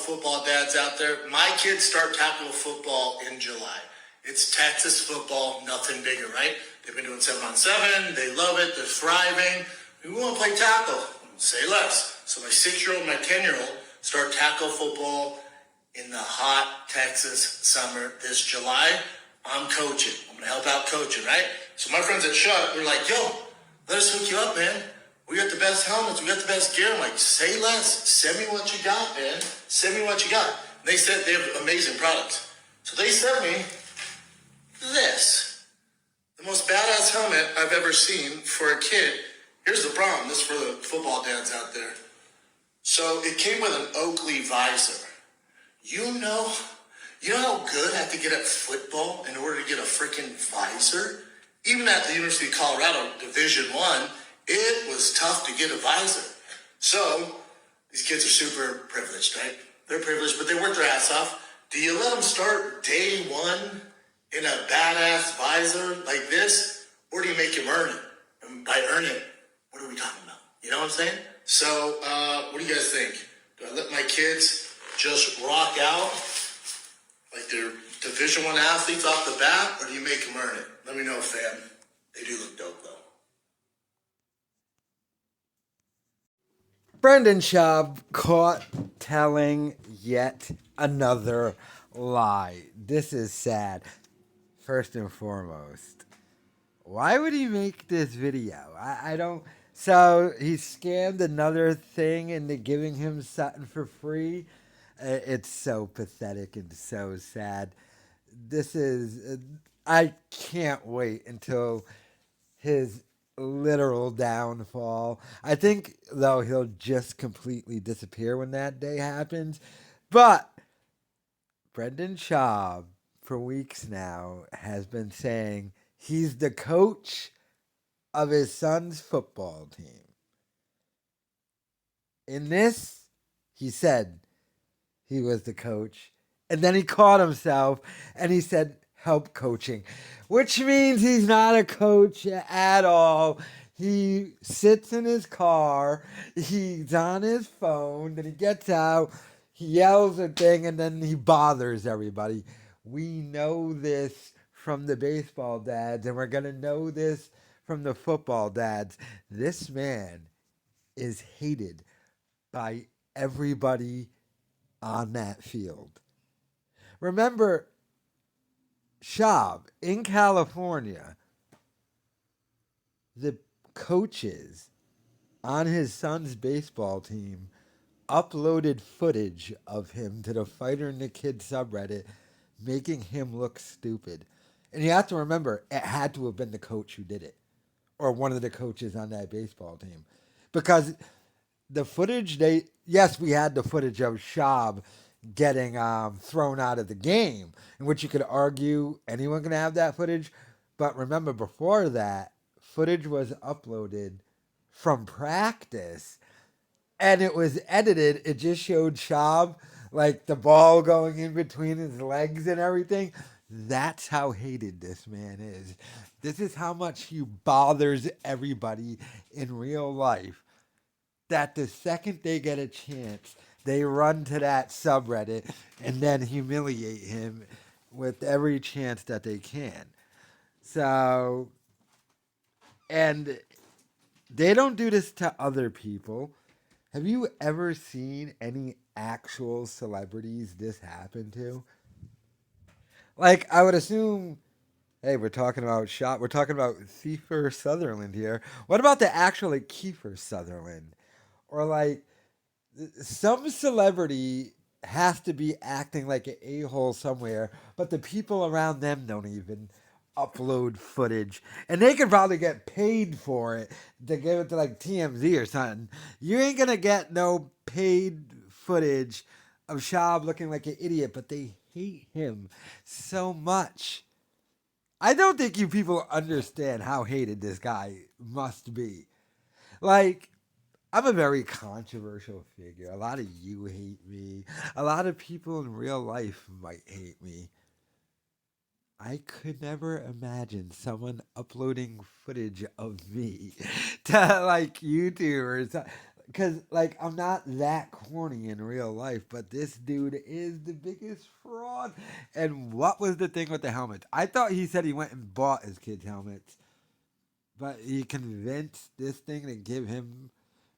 football dads out there. My kids start tackle football in July. It's Texas football, nothing bigger, right? They've been doing 7-on-7. They love it. They're thriving. We want to play tackle. Say less. So my 6-year-old and my 10-year-old start tackle football in the hot Texas summer this July. I'm coaching. I'm going to help out coaching, right? So my friends at Schaub, they're like, yo, let us hook you up, man. We got the best helmets. We got the best gear. I'm like, say less. Send me what you got, man. Send me what you got. And they said they have amazing products. So they sent me this. The most badass helmet I've ever seen for a kid. Here's the problem. This is for the football dads out there. So it came with an Oakley visor. You know how good I have to get at football in order to get a freaking visor? Even at the University of Colorado, Division I, it was tough to get a visor. So these kids are super privileged, right? They're privileged, but they work their ass off. Do you let them start day one in a badass visor like this? Or do you make them earn it? And by earn it, what are we talking about? You know what I'm saying? So what do you guys think? Do I let my kids just rock out like they're Division I athletes off the bat, or do you make them earn it? Let me know, fam. They do look dope, though. Brendan Schaub caught telling yet another lie. This is sad. First and foremost, why would he make this video? I don't... So he scammed another thing into giving him something for free. It's so pathetic and so sad. This is... I can't wait until his literal downfall. I think, though, he'll just completely disappear when that day happens. But Brendan Schaub, for weeks now, has been saying he's the coach of his son's football team. In this, he said he was the coach. And then he caught himself and he said, help coaching, which means he's not a coach at all. He sits in his car, he's on his phone, then he gets out, he yells a thing, and then he bothers everybody. We know this from the baseball dads, and we're going to know this from the football dads. This man is hated by everybody on that field. Remember, Schaub, in California, the coaches on his son's baseball team uploaded footage of him to the Fighter and the Kid subreddit, making him look stupid. And you have to remember, it had to have been the coach who did it, or one of the coaches on that baseball team. Because the footage, yes, we had the footage of Schaub getting thrown out of the game, in which you could argue anyone can have that footage. But remember, before that, footage was uploaded from practice, and it was edited. It just showed Schaub, like the ball going in between his legs and everything. That's how hated this man is. This is how much he bothers everybody in real life, that the second they get a chance, they run to that subreddit and then humiliate him with every chance that they can. So, and they don't do this to other people. Have you ever seen any actual celebrities this happen to? Like, I would assume, hey, we're talking about Schaub, we're talking about Kiefer Sutherland here. What about the actual, like, Kiefer Sutherland? Or, like, some celebrity has to be acting like an a-hole somewhere, but the people around them don't even upload footage. And they could probably get paid for it to give it to, like, TMZ or something. You ain't gonna get no paid footage of Schaub looking like an idiot, but they hate him so much. I don't think you people understand how hated this guy must be. Like, I'm a very controversial figure. A lot of you hate me. A lot of people in real life might hate me. I could never imagine someone uploading footage of me to, like, YouTubers. Because, like, I'm not that corny in real life, but this dude is the biggest fraud. And what was the thing with the helmets? I thought he said he went and bought his kids' helmets, but he convinced this thing to give him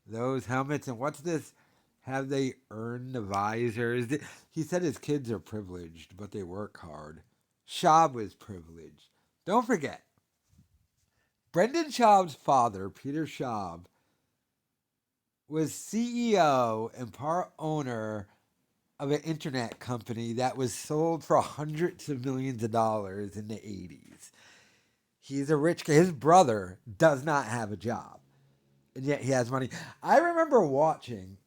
those helmets. And what's this? Have they earned the visors? He said his kids are privileged, but they work hard. Schaub was privileged. Don't forget, Brendan Schaub's father, Peter Schaub, was CEO and part owner of an internet company that was sold for hundreds of millions of dollars in the 80s. He's a rich guy. His brother does not have a job, and yet he has money. I remember watching,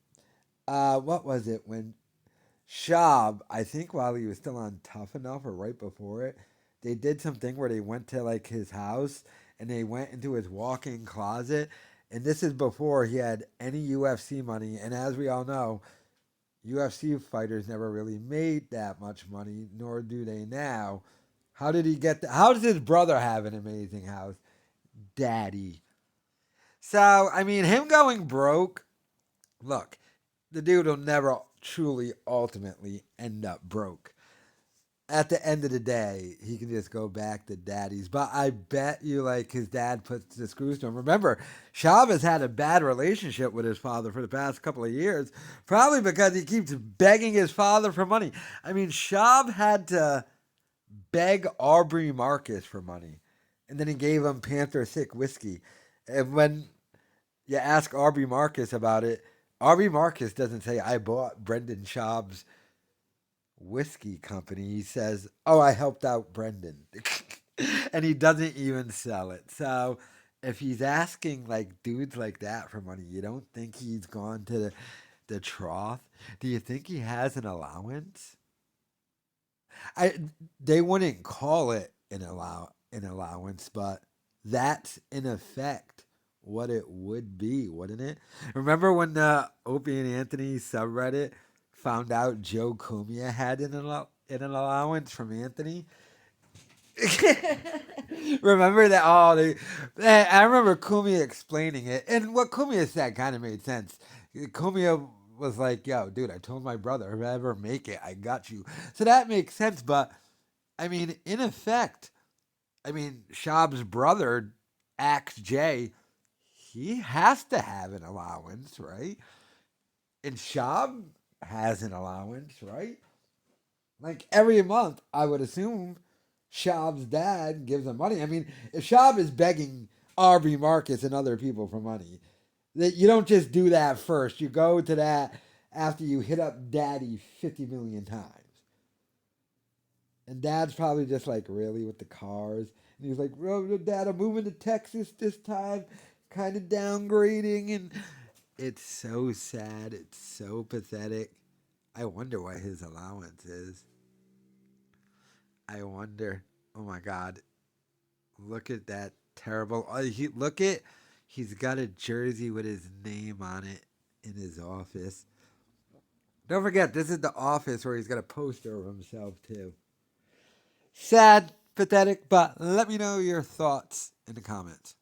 what was it, when Schaub, I think while he was still on Tough Enough or right before it, they did something where they went to like his house and they went into his walk-in closet. And this is before he had any UFC money. And as we all know, UFC fighters never really made that much money, nor do they now. How did he get how does his brother have an amazing house? Daddy. So, I mean, him going broke, look, the dude will never truly ultimately end up broke. At the end of the day, he can just go back to daddy's. But I bet you, like, his dad puts the screws to him. Remember, Chavez had a bad relationship with his father for the past couple of years, probably because he keeps begging his father for money. I mean, Schaub had to beg Aubrey Marcus for money, and then he gave him Panther Thick whiskey. And when you ask Aubrey Marcus about it, Aubrey Marcus doesn't say, I bought Brendan Schaub's whiskey company. He says, oh, I helped out Brendan. And he doesn't even sell it. So if he's asking like dudes like that for money, you don't think he's gone to the trough? Do you think he has an allowance? I They wouldn't call it an allowance, but that's in effect what it would be, wouldn't it? Remember when the Opie and Anthony subreddit found out Joe Cumia had an allowance from Anthony? Remember that? Oh, I remember Cumia explaining it, and what Cumia said kind of made sense. Cumia was like, "Yo, dude, I told my brother if I ever make it, I got you." So that makes sense. But I mean, in effect, I mean, Schaub's brother, Axe J, he has to have an allowance, right? And Schaub has an allowance, right? Like every month, I would assume Schaub's dad gives him money. I mean, if Schaub is begging Aubrey Marcus and other people for money, that you don't just do that first. You go to that after you hit up Daddy 50 million times. And Dad's probably just like, really, with the cars? And he's like, "Bro, Dad, I'm moving to Texas this time, kind of downgrading." And it's so sad. It's so pathetic. I wonder what his allowance is. I wonder. Oh my God. Look at that terrible. He's got a jersey with his name on it in his office. Don't forget, this is the office where he's got a poster of himself, too. Sad, pathetic, but let me know your thoughts in the comments.